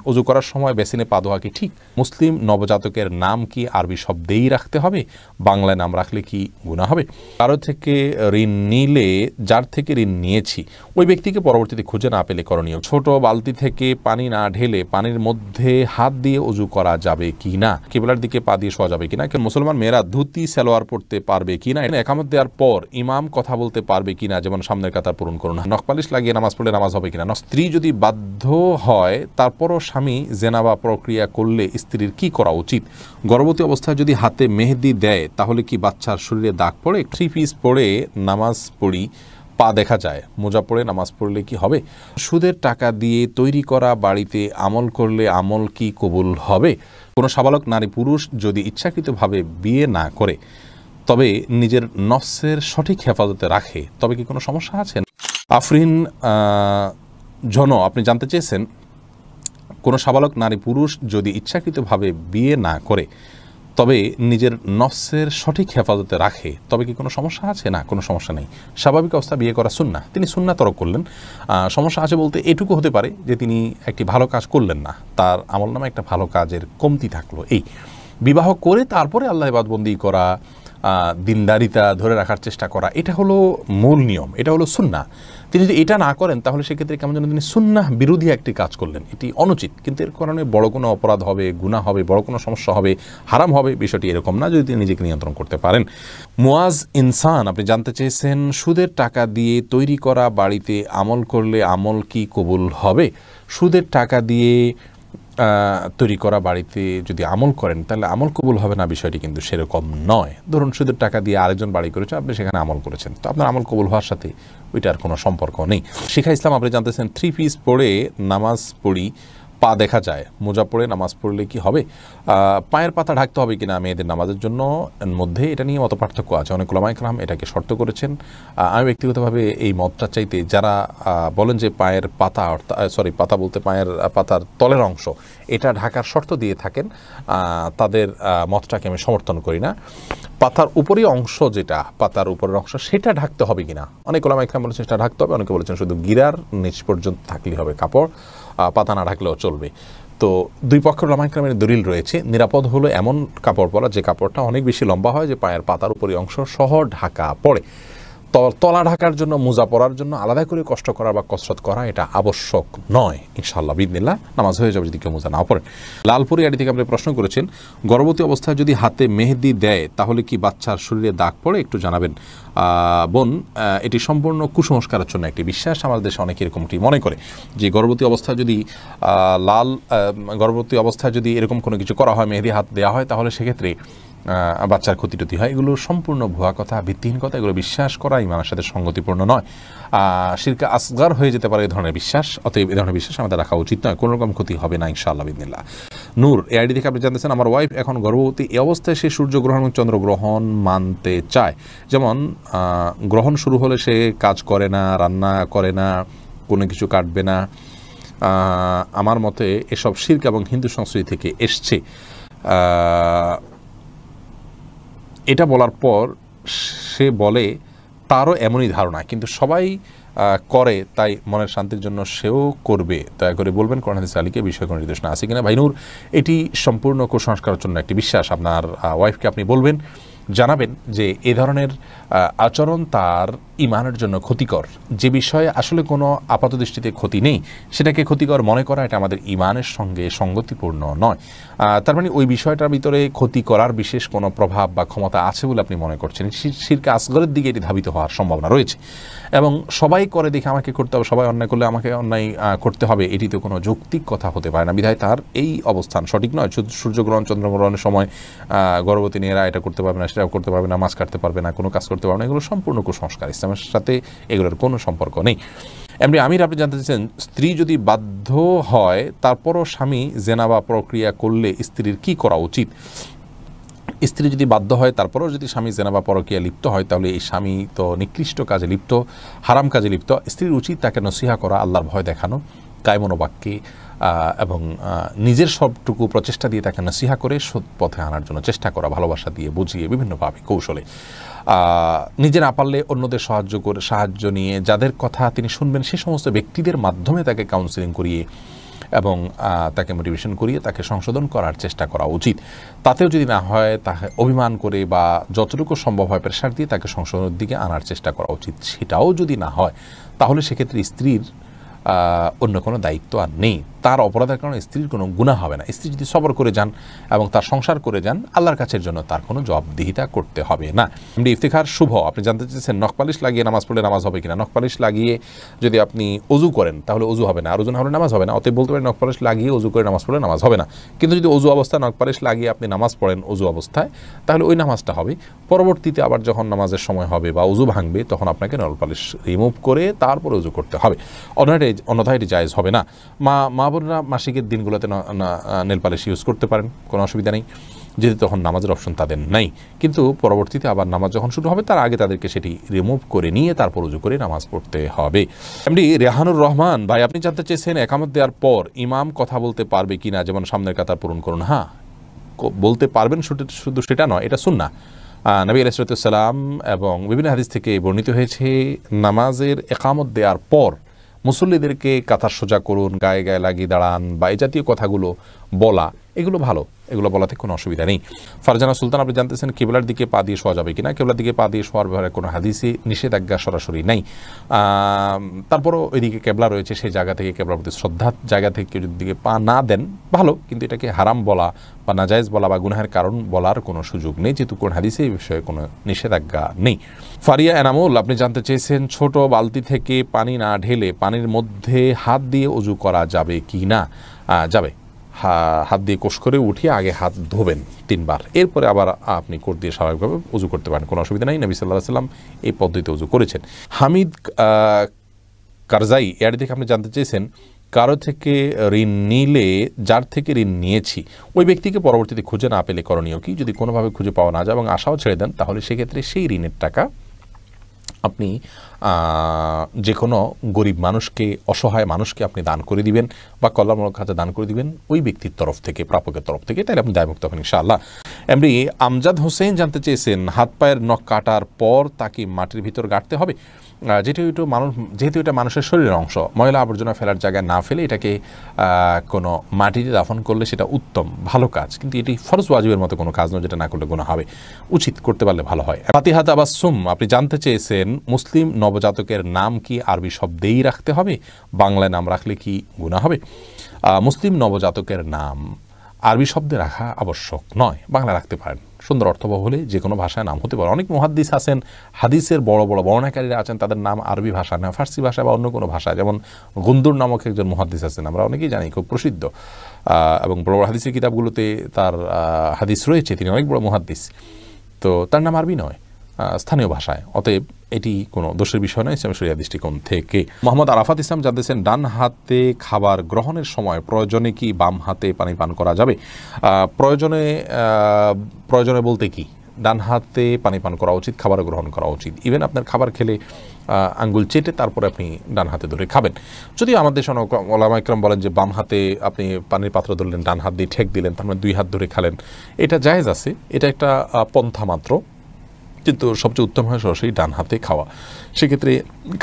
অজু করার সময় বেসিনে পা ধোয়া কি ঠিক? মুসলিম নবজাতকের নাম কি আরবি শব্দেই রাখতে হবে? বাংলায় নাম রাখলে কি গুনাহ হবে? কারো থেকে ঋণ নিলে যার থেকে ঋণ নিয়েছি ওই ব্যক্তিকে পরবর্তীতে খুঁজে না পেলে করণীয়। ছোট বালতি থেকে পানি না ঢেলে পানির মধ্যে হাত দিয়ে অজু করা যাবে কি না? কিবলার দিকে পা দিয়ে শোয়া যাবে কিনা? মুসলমান মেয়েরা ধুতি সালোয়ার পড়তে পারবে কিনা? একামত দেওয়ার পর ইমাম কথা বলতে পারবে কিনা? যেমন সামনের কাতার পূরণ করুন। নখপালিশ লাগিয়ে নামাজ পড়লে নামাজ হবে কিনা? স্ত্রী যদি বাধ্য হয় তারপরও স্বামী জেনাবা প্রক্রিয়া করলে স্ত্রীর কি করা উচিত? গর্ভবতী অবস্থায় যদি হাতে মেহেদি দেয় তাহলে কি বাচ্চার শরীরে দাগ পড়ে? 3 পিস পরে নামাজ পড়ি, পা দেখা যায়, মোজা পড়ে নামাজ পড়লে কি হবে? সুদের টাকা দিয়ে তৈরি করা বাড়িতে আমল করলে আমল কি কবুল হবে? কোনো সাবালক নারী পুরুষ যদি ইচ্ছাকৃতভাবে বিয়ে না করে তবে নিজের নফসের সঠিক হেফাজতে রাখে তবে কি কোনো সমস্যা আছে? আফরিন জন আপনি জানতে চেয়েছেন, কোনো সাবালক নারী পুরুষ যদি ইচ্ছাকৃতভাবে বিয়ে না করে তবে নিজের নফসের সঠিক হেফাজতে রাখে তবে কি কোনো সমস্যা আছে? না, কোনো সমস্যা নেই। স্বাভাবিক অবস্থা বিয়ে করা সুন্নাহ, তিনি সুন্নাহ তরক করলেন। সমস্যা আছে বলতে এটুকু হতে পারে যে তিনি একটি ভালো কাজ করলেন না, তার আমলনামে একটা ভালো কাজের কমতি থাকলো। এই বিবাহ করে তারপরে আল্লাহ ইবাদতবন্দি করা, দিনদারিতা ধরে রাখার চেষ্টা করা, এটা হলো মূল নিয়ম, এটা হলো সুন্নাহ। তিনি যদি এটা না করেন তাহলে সেক্ষেত্রে কেমন যেন তিনি সুন্নাহ বিরোধী একটি কাজ করলেন, এটি অনুচিত। কিন্তু এর কারণে বড় কোনো অপরাধ হবে, গুনাহ হবে, বড় কোনো সমস্যা হবে, হারাম হবে, বিষয়টি এরকম না যদি তিনি নিজেকে নিয়ন্ত্রণ করতে পারেন। মুয়াজ ইনসান আপনি জানতে চেয়েছেন, সুদের টাকা দিয়ে তৈরি করা বাড়িতে আমল করলে আমল কি কবুল হবে? সুদের টাকা দিয়ে তৈরি করা বাড়িতে যদি আমল করেন তাহলে আমল কবুল হবে না, বিষয়টি কিন্তু সেরকম নয়। ধরুন সুদের টাকা দিয়ে আরেকজন বাড়ি করেছে, আপনি সেখানে আমল করেছেন, তো আপনার আমল কবুল হওয়ার সাথে ওইটার কোনো সম্পর্ক নেই। শিখা ইসলাম আপনি জানতেছেন, 3 পিস পরে নামাজ পড়ি, পা দেখা যায়, মোজা পড়ে নামাজ পড়লে কি হবে? পায়ের পাতা ঢাকতে হবে কিনা মেয়েদের নামাজের জন্য মধ্যে এটা নিয়ে মত পার্থক্য আছে। অনেক ওলামায়ে কেরাম এটাকে শর্ত করেছেন। আমি ব্যক্তিগতভাবে এই মতটা চাইতে যারা বলেন যে পায়ের পাতা, পাতা বলতে পায়ের পাতার তলের অংশ এটা ঢাকার শর্ত দিয়ে থাকেন, তাদের মতটাকে আমি সমর্থন করি না। পাতার উপরের অংশ, যেটা পাতার উপরের অংশ, সেটা ঢাকতে হবে কিনা অনেক ওলামায়ে কেরাম বলেছেন সেটা ঢাকতে হবে, অনেকে বলেছেন শুধু গিরার নিচ পর্যন্ত থাকলেই হবে কাপড়, পাতা না ঢাকলেও চলবে। তো দুই পক্ষের ওলামায়ে কেরামের দলিল রয়েছে। নিরাপদ হলো এমন কাপড় পরা যে কাপড়টা অনেক বেশি লম্বা হয়, যে পায়ের পাতার উপরের অংশ সহ ঢাকা পড়ে। তলা ঢাকার জন্য, মোজা পরার জন্য আলাদা করে কষ্ট করা বা কসরত করা এটা আবশ্যক নয়। ইনশাআল্লাহ বিদিনিল্লাহ নামাজ হয়ে যাবে যদি কেউ মোজা না পড়েন। লালপুরি আড়ি থেকে আপনি প্রশ্ন করেছেন, গর্ভবতী অবস্থায় যদি হাতে মেহেদি দেয় তাহলে কি বাচ্চার শরীরে দাগ পড়ে? একটু জানাবেন। বোন, এটি সম্পূর্ণ কুসংস্কারের জন্য একটি বিশ্বাস। আমাদের দেশে অনেকে এরকমটি মনে করে যে গর্ভবতী অবস্থায় যদি গর্ভবতী অবস্থায় যদি এরকম কোনো কিছু করা হয়, মেহেদি হাত দেওয়া হয়, তাহলে সেক্ষেত্রে বাচ্চার ক্ষতি হয়। এগুলো সম্পূর্ণ ভুয়া কথা, ভিত্তিহীন কথা। এগুলো বিশ্বাস করা ইমানের সাথে সঙ্গতিপূর্ণ নয়, শিরকে আসগার হয়ে যেতে পারে এই ধরনের বিশ্বাস। অতএব এই ধরনের বিশ্বাস আমাদের রাখা উচিত নয়। কোনো রকম ক্ষতি হবে না ইনশাআল্লাহ বিদিনিল্লাহ। নূর এআইডি থেকে আপনি জানতেছেন, আমার ওয়াইফ এখন গর্ভবতী, এই অবস্থায় সে সূর্যগ্রহণ এবং চন্দ্রগ্রহণ মানতে চায়। যেমন গ্রহণ শুরু হলে সে কাজ করে না, রান্না করে না, কোনো কিছু কাটবে না। আমার মতে এসব শিরক এবং হিন্দু সংস্কৃতি থেকে এসছে। এটা বলার পর সে বলে তারও এমনই ধারণা, কিন্তু সবাই করে তাই মনের শান্তির জন্য সেও করবে। দয়া করে বলবেন কোরআন হাদিস আলীকে বিষয় কোনো নির্দেশনা আছে কিনা। ভাইনুর, এটি সম্পূর্ণ কুসংস্কারের জন্য একটি বিশ্বাস। আপনার ওয়াইফকে আপনি বলবেন, জানাবেন যে এ ধরনের আচরণ তার ইমানের জন্য ক্ষতিকর। যে বিষয়ে আসলে কোনো আপাতদৃষ্টিতে ক্ষতি নেই সেটাকে ক্ষতিকর মনে করা, এটা আমাদের ইমানের সঙ্গে সঙ্গতিপূর্ণ নয়। তার মানে ওই বিষয়টার ভিতরে ক্ষতি করার বিশেষ কোনো প্রভাব বা ক্ষমতা আছে বলে আপনি মনে করছেন। শিরকে আসগরের দিকে এটি ধাবিত হওয়ার সম্ভাবনা রয়েছে। এবং সবাই করে দেখে আমাকে করতে হবে, সবাই অন্যায় করলে আমাকে অন্যায় করতে হবে, এটি তো কোনো যৌক্তিক কথা হতে পারে না। বিধায় তার এই অবস্থান সঠিক নয়। সূর্যগ্রহণ চন্দ্রগ্রহণের সময় গর্ভবতী মেয়েরা এটা করতে পারবে না, সেটাও করতে পারবে না, মাছ কাটতে পারবে না, কোনো কাজ করতে পারবে না। এগুলো সম্পূর্ণ কুসংস্কার, ইসলামের সাথে এগুলোর কোনো সম্পর্ক নেই। এমনি আমির আপনি জানতে চাচ্ছেন, স্ত্রী যদি বাধ্য হয় তারপরও স্বামী জেনাবা প্রক্রিয়া করলে স্ত্রীর কি করা উচিত? স্ত্রী যদি বাধ্য হয় তারপরেও যদি স্বামী জেনাবা পরকীয়া লিপ্ত হয় তাহলে এই স্বামী তো নিকৃষ্ট কাজে লিপ্ত, হারাম কাজে লিপ্ত। স্ত্রীর উচিত তাকে নসিহা করা, আল্লাহর ভয় দেখানো, কায়মনোবাক্যে এবং নিজের সবটুকু প্রচেষ্টা দিয়ে তাকে নসিহা করে সৎ পথে আনার জন্য চেষ্টা করা, ভালোবাসা দিয়ে বুঝিয়ে বিভিন্নভাবে কৌশলে। নিজে না পারলে অন্যদের সাহায্য নিয়ে যাদের কথা তিনি শুনবেন সে সমস্ত ব্যক্তিদের মাধ্যমে তাকে কাউন্সেলিং করিয়ে এবং তাকে মোটিভেশন করিয়ে তাকে সংশোধন করার চেষ্টা করা উচিত। তাতেও যদি না হয় তাকে অভিমান করে বা যতটুকু সম্ভব হয় প্রেশার দিয়ে তাকে সংশোধনের দিকে আনার চেষ্টা করা উচিত। সেটাও যদি না হয় তাহলে সেক্ষেত্রে স্ত্রীর অন্য কোনো দায়িত্ব আর নেই। তার অপরাধের কারণে স্ত্রীর কোনো গুনাহ হবে না। স্ত্রী যদি সবর করে যান এবং তার সংসার করে যান, আল্লাহর কাছের জন্য তার কোনো জবাবদিহিতা করতে হবে না। এমনি ইফতিখার শুভ, আপনি জানতে চেয়েছেন নখপালিশ লাগিয়ে নামাজ পড়লে নামাজ হবে কিনা। নখপালিশ লাগিয়ে যদি আপনি অজু করেন তাহলে অজু হবে না, আর অজু না হলে নামাজ হবে না। অতএব বলতে পারেন নখপালিশ লাগিয়ে অজু করে নামাজ পড়লে নামাজ হবে না। কিন্তু যদি অজু অবস্থায় নখপালিশ লাগিয়ে আপনি নামাজ পড়েন অজু অবস্থায়, তাহলে ওই নামাজটা হবে। পরবর্তীতে আবার যখন নামাজের সময় হবে বা অজু ভাঙবে তখন আপনাকে নখপালিশ রিমুভ করে তারপরে অজু করতে হবে, অন্যথায় এটি জায়েজ হবে না। মা বোনরা মাসিকের দিনগুলোতে নেল পালিশ ইউজ করতে পারেন, কোনো অসুবিধা নেই, যেহেতু তখন নামাজের অপশন তাদের নাই। কিন্তু পরবর্তীতে আবার নামাজ যখন শুরু হবে তার আগে তাদেরকে সেটি রিমুভ করে নিয়ে তারপর উজু করে নামাজ পড়তে হবে। এমনি রেহানুর রহমান ভাই, আপনি জানতে চেয়েছেন একামত দেওয়ার পর ইমাম কথা বলতে পারবে কিনা, যেমন সামনের কাতার পূরণ করুন। হ্যাঁ, বলতে পারবেন, শুধু সেটা নয়, এটা সুন্নাহ। নবী আলাইহিস সালাম এবং বিভিন্ন হাদিস থেকে বর্ণিত হয়েছে নামাজের একামত দেওয়ার পর মুসল্লিদেরকে কাতার সোজা করুন, গায়ে গায়ে লাগিয়ে দাঁড়ান বা এই জাতীয় কথাগুলো বলা, এগুলো ভালো, এগুলো বলাতে কোনো অসুবিধা নেই। ফারজানা সুলতান, আপনি জানতেছেন কিবলার দিকে পা দিয়ে শোয়া যাবে কিনা। কিবলার দিকে পা দিয়ে শোয়ার ব্যাপারে কোনো হাদিসে নিষেধাজ্ঞা সরাসরি নাই। তারপরও ওইদিকে কেবলা রয়েছে, সেই জায়গা থেকে কেবলার প্রতি শ্রদ্ধার জায়গা থেকে কেউ যদি দিকে পা না দেন ভালো, কিন্তু এটাকে হারাম বলা বা নাজায়েজ বলা বা গুনাহের কারণ বলার কোনো সুযোগ নেই, যেহেতু কোন হাদিসে এই বিষয়ে কোনো নিষেধাজ্ঞা নেই। ফারিয়া এনামুল, আপনি জানতে চেয়েছেন ছোট বালতি থেকে পানি না ঢেলে পানির মধ্যে হাত দিয়ে উজু করা যাবে কি না। যাবে, হাত দিয়ে কোষ করে উঠিয়ে আগে হাত ধোবেন 3 বার, এরপরে আবার আপনি কোট দিয়ে স্বাভাবিকভাবে উজু করতে পারেন, কোনো অসুবিধা নেই। নবী সাল্লাল্লাহু আলাইহি ওয়াসাল্লাম এই পদ্ধতিতে উজু করেছেন। হামিদ কারজাই, এর দিকে আপনি জানতে চেয়েছেন কারো থেকে ঋণ নিলে, যার থেকে ঋণ নিয়েছি ওই ব্যক্তিকে পরবর্তীতে খুঁজে না পেলে করণীয় কি। যদি কোনোভাবে খুঁজে পাওয়া না যায় এবং আশাও ছেড়ে দেন, তাহলে সেক্ষেত্রে সেই ঋণের টাকা আপনি যে কোনো গরিব মানুষকে, অসহায় মানুষকে আপনি দান করে দিবেন বা কল্যাণমূলক খাতে দান করে দিবেন ওই ব্যক্তির তরফ থেকে, প্রাপকের তরফ থেকে, তাহলে আপনি দায়মুক্ত হবেন ইনশাআল্লাহ। এমনি আমজাদ হোসেন জানতে চেয়েছেন হাত পায়ের নখ কাটার পর তাকে মাটির ভিতর গাঁটতে হবে। যেহেতু এটা মানুষের শরীরের অংশ, ময়লা আবর্জনা ফেলার জায়গায় না ফেলে এটাকে কোনো মাটিতে দাফন করলে সেটা উত্তম, ভালো কাজ, কিন্তু এটি ফরজ ওয়াজিবের মতো কোনো কাজ নয় যেটা না করলে গুনাহ হবে। উচিত, করতে পারলে ভালো হয়। ফাতিহা তাবাসসুম, আপনি জানতে চেয়েছেন মুসলিম নবজাতকের নাম কি আরবি শব্দেই রাখতে হবে, বাংলায় নাম রাখলে কি গুনাহ হবে। মুসলিম নবজাতকের নাম আরবি শব্দে রাখা আবশ্যক নয়, বাংলা রাখতে পারেন। সুন্দর অর্থবহ হলে যে কোনো ভাষায় নাম হতে পারে। অনেক মুহাদ্দিস আছেন, হাদিসের বড় বড় বর্ণনাকারীরা আছেন, তাদের নাম আরবি ভাষা না ফার্সি ভাষা বা অন্য কোনো ভাষা। যেমন গুন্দুর নামক একজন মুহাদ্দিস আছেন, আমরা অনেকেই জানি, খুব প্রসিদ্ধ এবং বড় বড় হাদিসের কিতাবগুলোতে তার হাদিস রয়েছে, তিনি অনেক বড় মুহাদ্দিস, তো তার নাম আরবি নয়, স্থানীয় ভাষায়। অতএব এটি কোনো দোষের বিষয় নয় ইসলামের শরিয়া দৃষ্টিকোণ থেকে। মোহাম্মদ আরাফাত ইসলাম জানতেছেন ডান হাতে খাবার গ্রহণের সময় প্রয়োজনে কি বাম হাতে পানি পান করা যাবে। প্রয়োজনে বলতে কি, ডান হাতে পানি পান করা উচিত, খাবার গ্রহণ করা উচিত। ইভেন আপনার খাবার খেলে আঙ্গুল চেটে তারপরে আপনি ডান হাতে ধরে খাবেন। যদিও আমাদের ওলামা ইকরাম বলেন যে বাম হাতে আপনি পানির পাত্র ধরলেন, ডান হাত দিয়ে ঠেক দিলেন, তার মানে 2 হাত ধরে খেলেন, এটা জায়েজ আছে, এটা একটা পন্থা মাত্র, কিন্তু সবচেয়ে উত্তম হয় সরাসরি ডান হাতে খাওয়া। সেক্ষেত্রে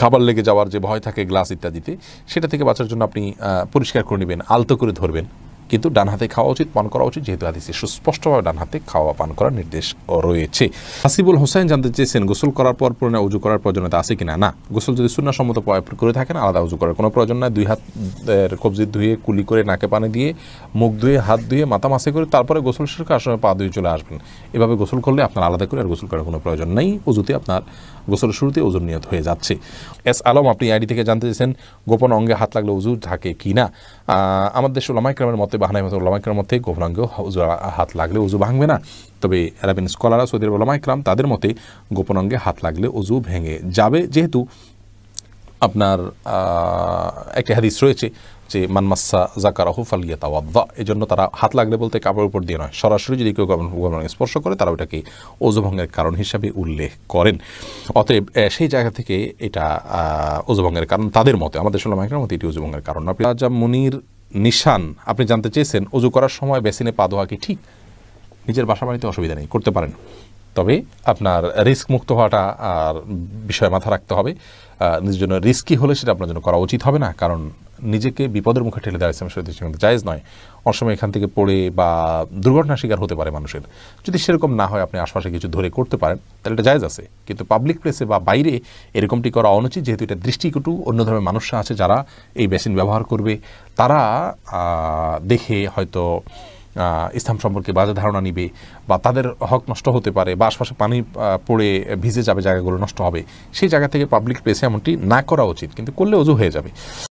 খাবার লেগে যাওয়ার যে ভয় থাকে গ্লাস ইত্যাদিতে, সেটা থেকে বাঁচার জন্য আপনি পরিষ্কার করে নেবেন, আলতো করে ধরবেন, কিন্তু ডান হাতে খাওয়া উচিত, পান করা উচিত, যেহেতু হাদিসে সুস্পষ্টভাবে ডান হাতে খাওয়া পান করার নির্দেশ রয়েছে। হাসিবুল হোসেন জানতে চেয়েছেন গোসল করার পর পুনরায় উজু করার প্রয়োজনীয়তা আছে কিনা। না, গোসল যদি সুন্নাহসম্মত করে থাকেন আলাদা উজু করার কোনো প্রয়োজন নয়। 2 হাতের কবজি ধুয়ে, কুলি করে, নাকে পানি দিয়ে, মুখ ধুয়ে, হাত ধুয়ে, মাথা মাসে করে তারপরে গোসল শেষ করে আসার পা ধুয়ে চলে আসবেন। এভাবে গোসল করলে আপনার আলাদা করে আর গোসল করার কোনো প্রয়োজন নেই, উজুতে আপনার গোসলের শুরুতে ওজুর নিয়ত হয়ে যাচ্ছে। এস আলম, আপনি আইডি থেকে জানতে চেয়েছেন গোপন অঙ্গে হাত লাগলে উজু থাকে কি না। আমাদের দেশে ওলামা ইকরামের মতে, বাহানাই মতে ওলামা ইকরামের মতে গোপন অঙ্গে হাত লাগলে উজু ভাঙবে না। তবে আরবিন স্কলাররা, সৌদি আরবের ওলামা ইকরাম, তাদের মতে গোপন অঙ্গে হাত লাগলে উজু ভেঙে যাবে, যেহেতু আপনার একটি হাদিস রয়েছে যে মানমাসা যাকারাহু ফালিয়াতাওয়াদ্দা, এই জন্য তারা হাত লাগলে বলতে কাপড়ের উপর দিয়ে নয়, সরাসরি যদি কেউ স্পর্শ করে তারা ওটাকে ওযু ভঙ্গের কারণ হিসাবে উল্লেখ করেন। অতএব সেই জায়গা থেকে এটা ওযু ভঙ্গের কারণ তাদের মতে, আমাদের ওলামা ইকরামের মতে এটি ওযু ভঙ্গের কারণ। রাজা মুনির নিশান, আপনি জানতে চেয়েছেন ওযু করার সময় বেসিনে পা ধোয়া কি ঠিক। নিজের বাসা বাড়িতে অসুবিধা নেই, করতে পারেন, তবে আপনার রিস্ক মুক্ত হওয়াটা আর বিষয়ে মাথা রাখতে হবে। নিজের জন্য রিস্কি হলে সেটা আপনার জন্য করা উচিত হবে না, কারণ নিজেকে বিপদের মুখে ঠেলে দেওয়া ইসলামের শরীয়তে কিন্তু জায়েজ নয়। অনেক সময় এখান থেকে পড়ে বা দুর্ঘটনার শিকার হতে পারে মানুষের। যদি সেরকম না হয়, আপনি আশপাশে কিছু ধরে করতে পারেন, তাহলে এটা জায়েজ আছে। কিন্তু পাবলিক প্লেসে বা বাইরে এরকমটি করা অনুচিত, যেহেতু এটা দৃষ্টিকটু। অন্য ধরনের মানুষরা আছে যারা এই বেসিন ব্যবহার করবে, তারা দেখে হয়তো ইসলাম সম্পর্কে বাজে ধারণা নিবে, বা তাদের হক নষ্ট হতে পারে, বা আশপাশে পানি পড়ে ভিজে যাবে, জায়গাগুলো নষ্ট হবে। সেই জায়গা থেকে পাবলিক প্লেসে এমনটি না করা উচিত, কিন্তু করলে অজু হয়ে যাবে।